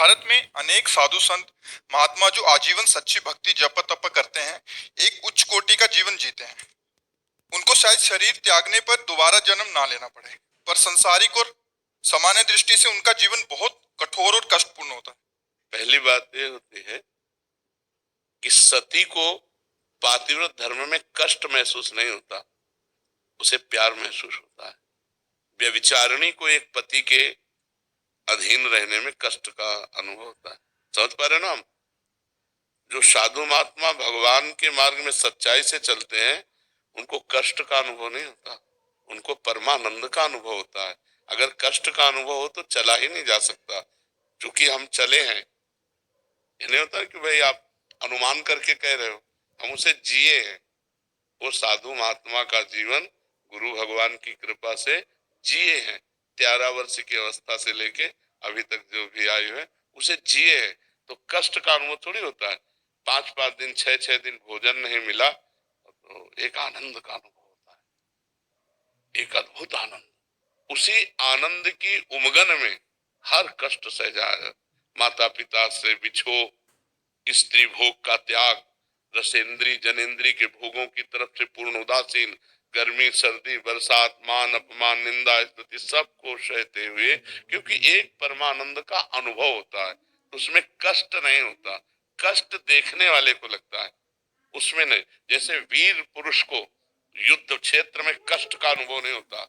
भारत में अनेक साधु संत महात्मा जो आजीवन सच्ची भक्ति जप तप करते हैं, एक उच्च कोटि का जीवन जीते हैं। उनको शायद शरीर त्यागने पर दोबारा जन्म ना लेना पड़े, पर संसारिक और सामान्य दृष्टि से उनका जीवन बहुत कठोर और कष्टपूर्ण होता है। पहली बात यह होती है कि सती को पातिव्रत धर्म में कष्ट महसूस नहीं होता, उसे प्यार महसूस होता है। व्यभिचारिणी को एक पति के अधीन रहने में कष्ट का अनुभव होता है। समझ पा रहे ना हम? जो साधु महात्मा भगवान के मार्ग में सच्चाई से चलते हैं, उनको कष्ट का अनुभव नहीं होता, उनको परमानंद का अनुभव होता है। अगर कष्ट का अनुभव हो तो चला ही नहीं जा सकता। क्योंकि हम चले हैं, ये नहीं होता कि भाई आप अनुमान करके कह रहे हो, हम उसे जिए हैं। वो साधु महात्मा का जीवन गुरु भगवान की कृपा से जिए हैं। 13 वर्ष की अवस्था से लेके अभी तक जो भी आयु है उसे जिए हैं। तो कष्ट का अनुभव थोड़ी होता है। 5-5 दिन 6-6 दिन भोजन नहीं मिला तो एक आनंद का अनुभव होता है, एक अद्भुत आनंद। उसी आनंद की उमगन में हर कष्ट सह जाए। माता पिता से बिछो, स्त्री भोग का त्याग, रसेंद्री जनेन्द्री के भोगों की तरफ से पूर्ण उदासीन, गर्मी सर्दी बरसात मान अपमान निंदा स्तुति सबको सहते हुए, क्योंकि एक परमानंद का अनुभव होता है, उसमें कष्ट नहीं होता। कष्ट देखने वाले को लगता है, उसमें नहीं। जैसे वीर पुरुष को युद्ध क्षेत्र में कष्ट का अनुभव नहीं होता,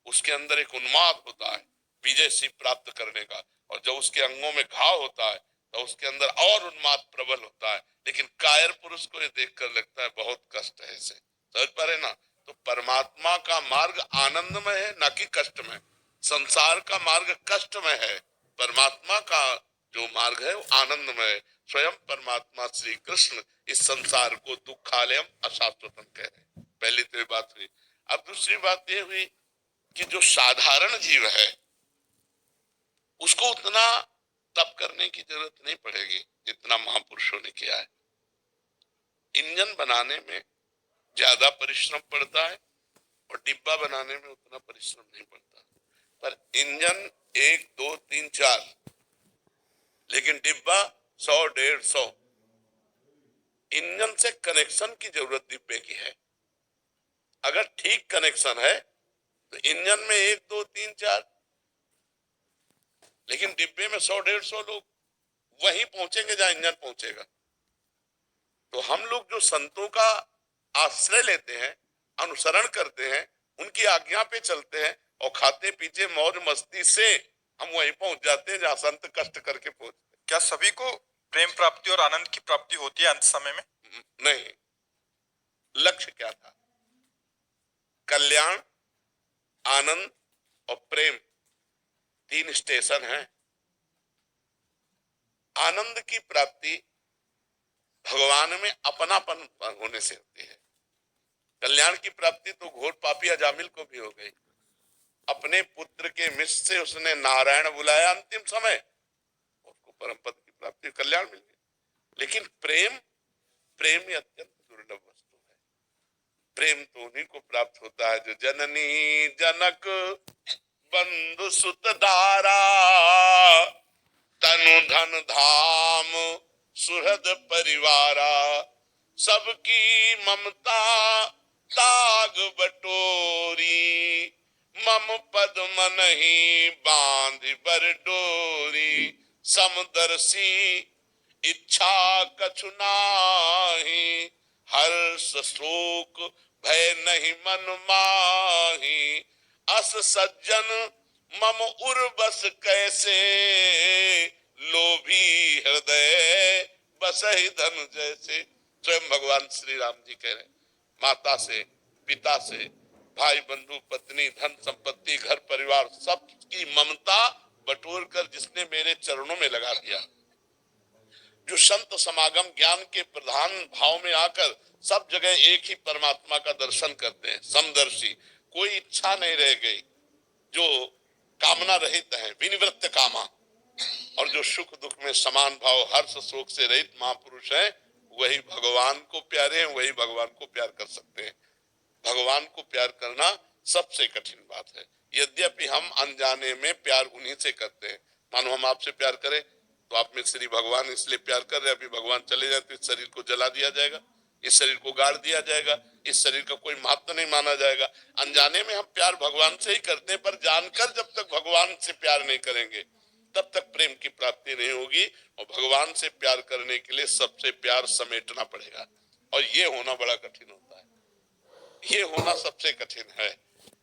उसके अंदर एक उन्माद होता है विजय सिंह प्राप्त करने का, और जब उसके अंगों में घाव होता है तो उसके अंदर और उन्माद प्रबल होता है। लेकिन कायर पुरुष को ये देखकर लगता है बहुत कष्ट है इसे। समझ पा रहे ना? तो परमात्मा का मार्ग आनंदमय है, ना कि कष्टमय। संसार का मार्ग कष्टमय है, परमात्मा का जो मार्ग है वो आनंदमय है। स्वयं परमात्मा श्री कृष्ण इस संसार को दुखालयम अशाश्वतम कह रहे हैं। पहली तो ये बात हुई। अब दूसरी बात ये हुई कि जो साधारण जीव है उसको उतना तप करने की जरूरत नहीं पड़ेगी जितना महापुरुषों ने किया है। इंजन बनाने में ज्यादा परिश्रम पड़ता है और डिब्बा बनाने में उतना परिश्रम नहीं पड़ता। पर इंजन 1 2 3 4, लेकिन डिब्बा 100-150। इंजन से कनेक्शन की जरूरत डिब्बे की है। अगर ठीक कनेक्शन है तो इंजन में 1 2 3 4, लेकिन डिब्बे में 100-150 लोग वहीं पहुंचेंगे जहां इंजन पहुंचेगा। तो हम लोग जो संतों का आश्रय लेते हैं, अनुसरण करते हैं, उनकी आज्ञा पे चलते हैं और खाते पीते मौज मस्ती से हम वहीं पहुंच जाते हैं जहां संत कष्ट करके पहुंचते। क्या सभी को प्रेम प्राप्ति और आनंद की प्राप्ति होती है अंत समय में? नहीं। लक्ष्य क्या था? कल्याण, आनंद और प्रेम, 3 स्टेशन हैं। आनंद की प्राप्ति भगवान में अपनापन होने से होती है। कल्याण की प्राप्ति तो घोर पापी अजामिल को भी हो गई। अपने पुत्र के मिश से उसने नारायण बुलाया अंतिम समय, उसको परम पद की प्राप्ति कल्याण मिल गई। लेकिन प्रेम, प्रेम ही अत्यंत दुर्लभ वस्तु है। प्रेम तो उन्हीं को प्राप्त होता है जो जननी जनक बंधु सुत दारा, तनु धन धाम सुहृद परिवारा, सबकी ममता ताग बटोरी, मम पद मन ही बांध बर डोरी, समदर्शी इच्छा कछु नाही, हर्ष शोक भय नहीं मन माही, अस सज्जन मम उर्बस कैसे, लोभी हृदय बसहि धन जैसे। स्वयं भगवान श्री राम जी कह रहे, माता से, पिता से, भाई बंधु पत्नी धन संपत्ति घर परिवार सबकी ममता बटोर कर जिसने मेरे चरणों में लगा दिया, जो संत समागम ज्ञान के प्रधान भाव में आकर सब जगह एक ही परमात्मा का दर्शन करते हैं, समदर्शी, कोई इच्छा नहीं रह गई, जो कामना रहित है, विनिवृत्त कामा, और जो सुख दुख में समान भाव हर्ष शोक से रहित महापुरुष है, वही भगवान को प्यारे हैं, वही भगवान को प्यार कर सकते हैं। भगवान को प्यार करना सबसे कठिन बात है। यद्यपि हम अनजाने में प्यार उन्हीं से करते हैं। मानो हम आपसे प्यार करें, तो आप में श्री भगवान इसलिए प्यार कर रहे हैं, अभी भगवान चले जाए तो इस शरीर को जला दिया जाएगा, इस शरीर को गाड़ दिया जाएगा, इस शरीर का कोई महत्व नहीं माना जाएगा। अनजाने में हम प्यार भगवान से ही करते हैं, पर जानकर जब तक भगवान से प्यार नहीं करेंगे तब तक प्रेम की प्राप्ति नहीं होगी। और भगवान से प्यार करने के लिए सबसे प्यार समेटना पड़ेगा, और ये होना बड़ा कठिन होता है। ये होना सबसे कठिन है।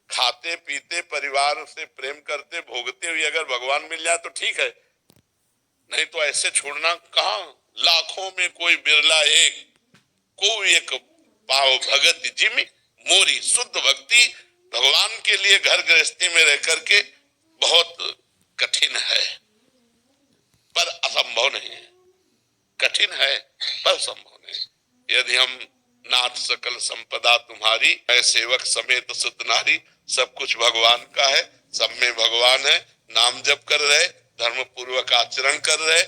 खाते पीते परिवार से प्रेम करते भोगते हुए अगर भगवान मिल जाए तो ठीक है, नहीं तो ऐसे छोड़ना कहाँ। लाखों में कोई बिरला एक, कोई एक पाव भगत जिमि मोरी। शुद्ध भक्ति भगवान के लिए घर गृहस्थी में रह करके बहुत कठिन है, पर असंभव नहीं है। कठिन है पर संभव नहीं। यदि हम नाथ सकल संपदा तुम्हारी, है सेवक समेत सुत नारी। सब कुछ भगवान का है, सब में भगवान है। नाम जप कर रहे, धर्म पूर्वक आचरण कर रहे,